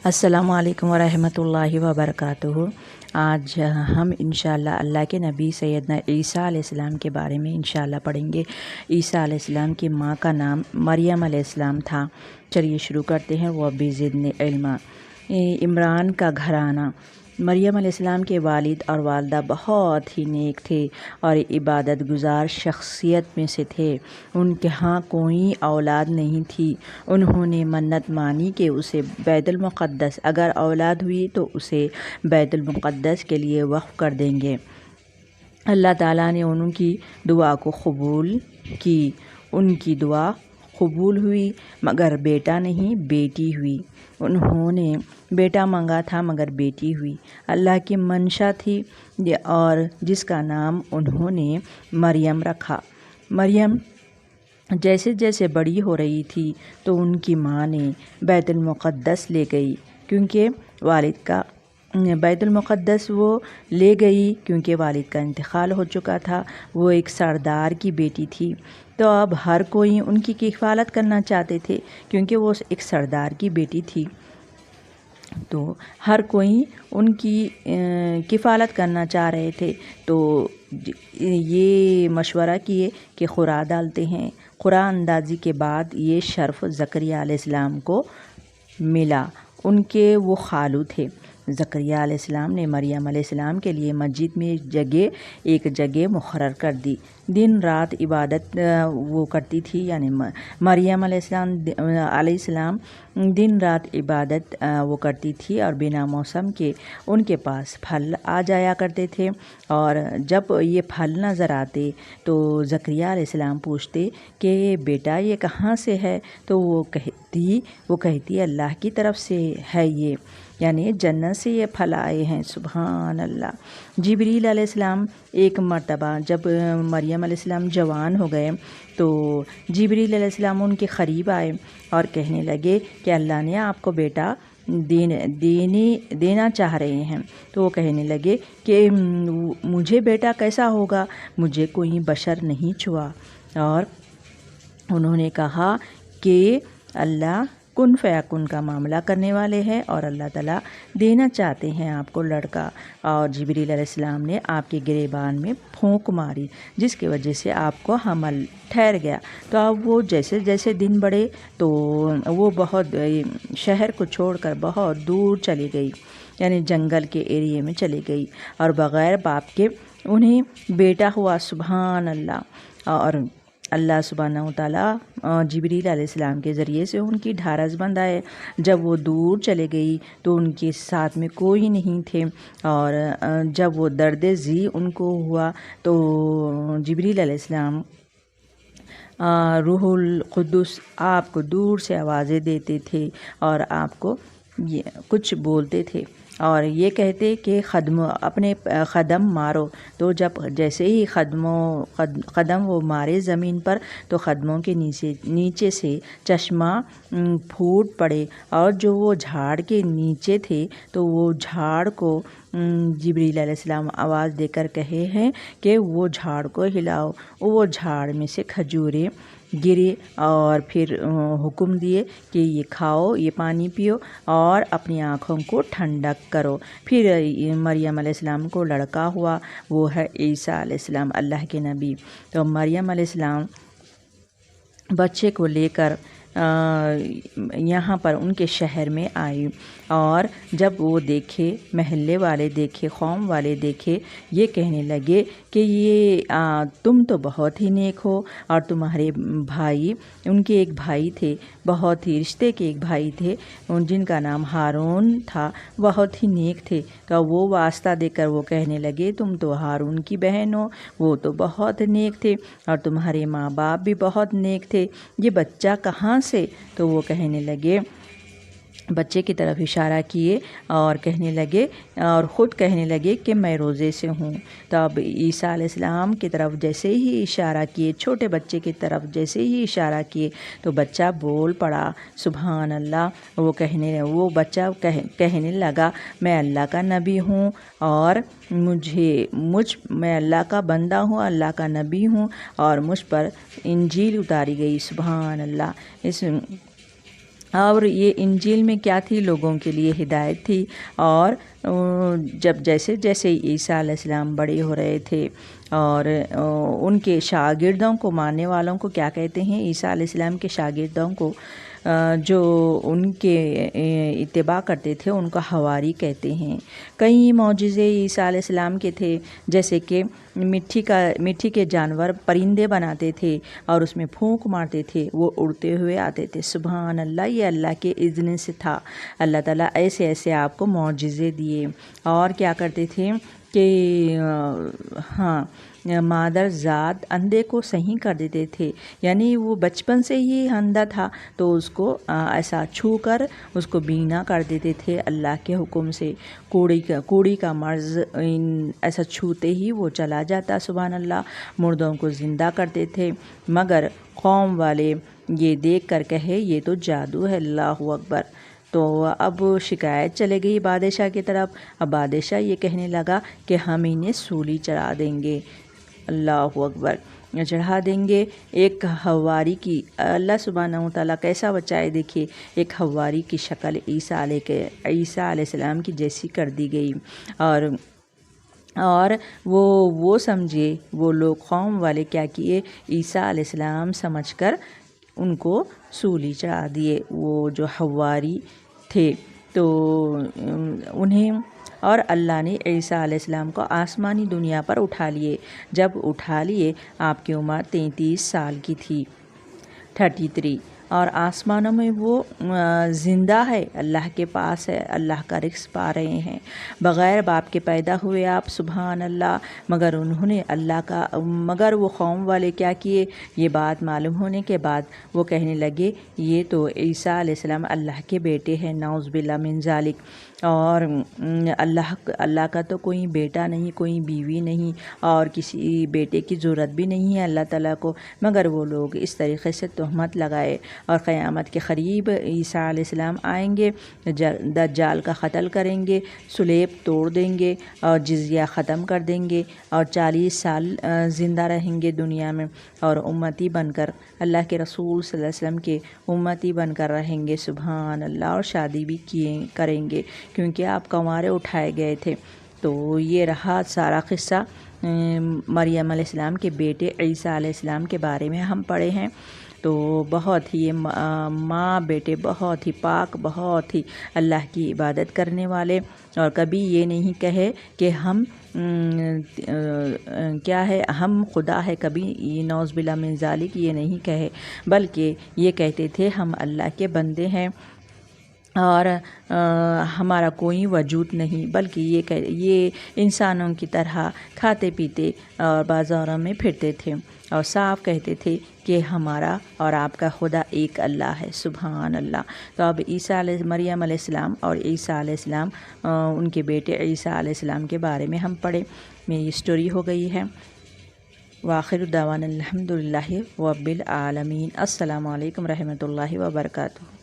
السلام علیکم ورحمۃ اللہ وبرکاتہ۔ آج ہم انشاءاللہ اللہ کے نبی سیدنا عیسیٰ علیہ السلام کے بارے میں انشاءاللہ پڑھیں گے۔ عیسیٰ علیہ السلام کی ماں کا نام مریم علیہ السلام تھا۔ چلیے شروع کرتے ہیں۔ وہ بزدنی علما، عمران کا گھرانہ۔ مریم علیہ السلام کے والد اور والدہ بہت ہی نیک تھے اور عبادت گزار شخصیت میں سے تھے۔ ان کے ہاں کوئی اولاد نہیں تھی۔ انہوں نے منت مانی کہ اسے بیت المقدس، اگر اولاد ہوئی تو اسے بیت المقدس کے لیے وقف کر دیں گے۔ اللہ تعالیٰ نے ان کی دعا کو قبول کی۔ ان کی دعا قبول ہوئی، مگر بیٹا نہیں بیٹی ہوئی۔ انہوں نے بیٹا مانگا تھا مگر بیٹی ہوئی۔ اللہ کی منشا تھی اور جس کا نام انہوں نے مریم رکھا۔ مریم جیسے جیسے بڑی ہو رہی تھی تو ان کی ماں نے بیت المقدس لے گئی کیونکہ والد کا والد کا انتقال ہو چکا تھا۔ وہ ایک سردار کی بیٹی تھی، تو اب ہر کوئی ان کی کفالت کرنا چاہتے تھے کیونکہ وہ ایک سردار کی بیٹی تھی، تو ہر کوئی ان کی کفالت کرنا چاہ رہے تھے۔ تو یہ مشورہ کیے کہ قرعہ ڈالتے ہیں۔ قرعہ اندازی کے بعد یہ شرف زکریا علیہ السلام کو ملا۔ ان کے وہ خالو تھے۔ زکریا علیہ السلام نے مریم علیہ السلام کے لیے مسجد میں ایک جگہ مقرر کر دی۔ دن رات عبادت وہ کرتی تھی، یعنی مریم علیہ السلام دن رات عبادت وہ کرتی تھی اور بنا موسم کے ان کے پاس پھل آ جایا کرتے تھے، اور جب یہ پھل نظر آتے تو زکریا علیہ السلام پوچھتے کہ بیٹا یہ کہاں سے ہے؟ تو وہ کہتی اللہ کی طرف سے ہے، یہ یعنی جنت سے یہ پھل آئے ہیں۔ سبحان اللہ۔ جبریل علیہ السلام ایک مرتبہ جب مریم علیہ السلام جوان ہو گئے تو جبریل علیہ السلام ان کے قریب آئے اور کہنے لگے کہ اللہ نے آپ کو بیٹا دینا چاہ رہے ہیں۔ تو وہ کہنے لگے کہ مجھے بیٹا کیسا ہوگا، مجھے کوئی بشر نہیں چھوا، اور انہوں نے کہا کہ اللہ کن فیکن کا معاملہ کرنے والے ہیں اور اللہ تعالیٰ دینا چاہتے ہیں آپ کو لڑکا۔ اور جبریل علیہ السلام نے آپ کے گریبان میں پھونک ماری جس کی وجہ سے آپ کو حمل ٹھہر گیا۔ تو اب وہ جیسے جیسے دن بڑھے تو وہ بہت شہر کو چھوڑ کر بہت دور چلی گئی، یعنی جنگل کے ایریے میں چلی گئی، اور بغیر باپ کے انہیں بیٹا ہوا۔ سبحان اللہ۔ اور اللہ سبحانہ و تعالیٰ جبریل علیہ السلام کے ذریعے سے ان کی ڈھارس بندھائے۔ جب وہ دور چلے گئی تو ان کے ساتھ میں کوئی نہیں تھے، اور جب وہ درد ذی ان کو ہوا تو جبریل علیہ السلام روح القدس آپ کو دور سے آوازیں دیتے تھے اور آپ کو کچھ بولتے تھے اور یہ کہتے کہ اپنے قدم مارو۔ تو جیسے ہی قدم وہ مارے زمین پر تو قدموں کے نیچے سے چشمہ پھوٹ پڑے، اور جو وہ جھاڑ کے نیچے تھے تو وہ جھاڑ کو جبریل علیہ السلام آواز دے کر کہے ہیں کہ وہ جھاڑ کو ہلاؤ۔ وہ جھاڑ میں سے کھجوریں گرے اور پھر حکم دیے کہ یہ کھاؤ، یہ پانی پیو اور اپنی آنکھوں کو ٹھنڈک کرو۔ پھر مریم علیہ السلام کو لڑکا ہوا، وہ ہے عیسیٰ علیہ السلام، اللہ کے نبی۔ تو مریم علیہ السلام بچے کو لے کر یہاں پر ان کے شہر میں آئی، اور جب وہ دیکھے، محلے والے دیکھے، قوم والے دیکھے، یہ کہنے لگے کہ تم تو بہت ہی نیک ہو، اور تمہارے بھائی، ان کے ایک بھائی تھے، بہت ہی رشتے کے ایک بھائی تھے جن کا نام ہارون تھا، بہت ہی نیک تھے۔ تو وہ واسطہ دے کر وہ کہنے لگے تم تو ہارون کی بہن ہو، وہ تو بہت نیک تھے، اور تمہارے ماں باپ بھی بہت نیک تھے، یہ بچہ کہاں سے؟ تو وہ کہنے لگے، بچے کی طرف اشارہ کیے اور کہنے لگے، اور خود کہنے لگے کہ میں روزے سے ہوں۔ تو اب عیسیٰ علیہ السلام کی طرف جیسے ہی اشارہ کیے، چھوٹے بچے کی طرف جیسے ہی اشارہ کیے تو بچہ بول پڑا۔ سبحان اللہ۔ وہ بچہ کہنے لگا میں اللہ کا نبی ہوں، اور میں اللہ کا بندہ ہوں، اللہ کا نبی ہوں، اور مجھ پر انجیل اتاری گئی۔ سبحان اللہ۔ اور یہ انجیل میں کیا تھی؟ لوگوں کے لیے ہدایت تھی۔ اور جب جیسے جیسے عیسیٰ علیہ السلام بڑے ہو رہے تھے اور ان کے شاگردوں کو، ماننے والوں کو کیا کہتے ہیں؟ عیسیٰ علیہ السلام کے شاگردوں کو جو ان کے اتباع کرتے تھے ان کو حواری کہتے ہیں۔ کئی معجزے عیسیٰ علیہ السلام کے تھے، جیسے کہ مٹی کے جانور پرندے بناتے تھے اور اس میں پھونک مارتے تھے، وہ اڑتے ہوئے آتے تھے۔ سبحان اللہ، یہ اللہ کے اذن سے تھا۔ اللہ تعالیٰ ایسے ایسے آپ کو معجزے دیے۔ اور کیا کرتے تھے کہ مادر ذات اندھے کو صحیح کر دیتے تھے، یعنی وہ بچپن سے ہی اندھا تھا تو اس کو ایسا چھو کر اس کو بینا کر دیتے تھے اللہ کے حکم سے۔ کوڑی کا مرض ایسا چھوتے ہی وہ چلا جاتا۔ سبحان اللہ، مردوں کو زندہ کرتے تھے، مگر قوم والے یہ دیکھ کر کہے یہ تو جادو ہے۔ اللہ اکبر۔ تو اب شکایت چلے گئی بادشاہ کی طرف۔ اب بادشاہ یہ کہنے لگا کہ ہم انہیں سولی چڑھا دیں گے۔ اللہ اکبر، چڑھا دیں گے۔ ایک حواری کی، اللہ سبحانہ و تعالیٰ کیسا بچائے، دیکھیے، ایک حواری کی شکل عیسیٰ علیہ السلام کی جیسی کر دی گئی، اور وہ سمجھے، وہ لوگ قوم والے کیا کیے؟ عیسیٰ علیہ السلام سمجھ کر ان کو سولی چڑھا دیے، وہ جو حواری تھے۔ تو انہیں، اور اللہ نے عیسیٰ علیہ السلام کو آسمانی دنیا پر اٹھا لیے۔ جب اٹھا لیے آپ کی عمر 33 سال کی تھی، 33، اور آسمانوں میں وہ زندہ ہے، اللہ کے پاس ہے، اللہ کا رزق پا رہے ہیں۔ بغیر باپ کے پیدا ہوئے آپ، سبحان اللہ، مگر انہوں نے مگر وہ قوم والے کیا کیے؟ یہ بات معلوم ہونے کے بعد وہ کہنے لگے یہ تو عیسیٰ علیہ السلام اللہ کے بیٹے ہیں، نعوذ باللہ من ذالک، اور اللہ کا تو کوئی بیٹا نہیں، کوئی بیوی نہیں، اور کسی بیٹے کی ضرورت بھی نہیں ہے اللہ تعالیٰ کو۔ مگر وہ لوگ اس طریقے سے تہمت لگائے، اور قیامت کے قریب عیسیٰ علیہ السلام آئیں گے، دجال کا قتل کریں گے، صلیب توڑ دیں گے اور جزیہ ختم کر دیں گے، اور 40 سال زندہ رہیں گے دنیا میں، اور امتی بن کر، اللہ کے رسول صلی اللہ علیہ وسلم کے امتی بن کر رہیں گے۔ سبحان اللہ، اور شادی بھی کریں گے کیونکہ آپ کنوارے اٹھائے گئے تھے۔ تو یہ رہا سارا قصہ مریم علیہ السلام کے بیٹے عیسیٰ علیہ السلام کے بارے میں ہم پڑھے ہیں۔ تو بہت ہی ماں بیٹے بہت ہی پاک، بہت ہی اللہ کی عبادت کرنے والے، اور کبھی یہ نہیں کہے کہ ہم کیا ہے، ہم خدا ہے، کبھی یہ نعوذ باللہ من ذالک یہ نہیں کہے، بلکہ یہ کہتے تھے ہم اللہ کے بندے ہیں اور ہمارا کوئی وجود نہیں، بلکہ یہ انسانوں کی طرح کھاتے پیتے اور بازاروں میں پھرتے تھے، اور صاف کہتے تھے کہ ہمارا اور آپ کا خدا ایک اللہ ہے۔ سبحان اللہ۔ تو اب مریم علیہ السلام اور عیسیٰ علیہ السلام، ان کے بیٹے عیسیٰ علیہ السلام کے بارے میں ہم پڑھے، میری اسٹوری ہو گئی ہے۔ وآخر دعوانا الحمدللہ رب العالمین۔ السلام علیکم رحمۃ اللہ وبرکاتہ۔